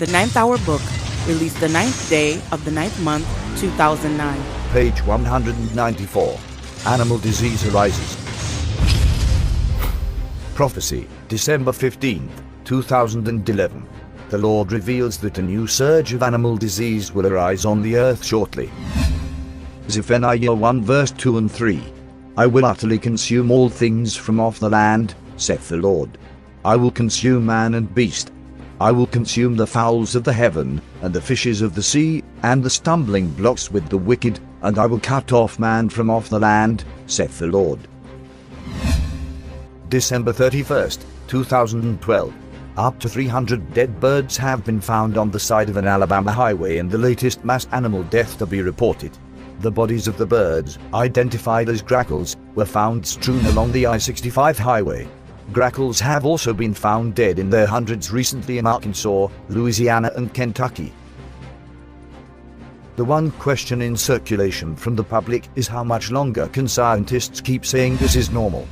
The Ninth Hour book, released the 9th day of the 9th month, 2009. Page 194. Animal disease arises. Prophecy, December 15th, 2011. The Lord reveals that a new surge of animal disease will arise on the earth shortly. Zephaniah 1 verse 2 and 3. I will utterly consume all things from off the land, saith the Lord. I will consume man and beast. I will consume the fowls of the heaven, and the fishes of the sea, and the stumbling blocks with the wicked, and I will cut off man from off the land, saith the Lord. December 31st, 2012. Up to 300 dead birds have been found on the side of an Alabama highway in the latest mass animal death to be reported. The bodies of the birds, identified as grackles, were found strewn along the I-65 highway. Grackles have also been found dead in their hundreds recently in Arkansas, Louisiana and Kentucky. The one question in circulation from the public is how much longer can scientists keep saying this is normal?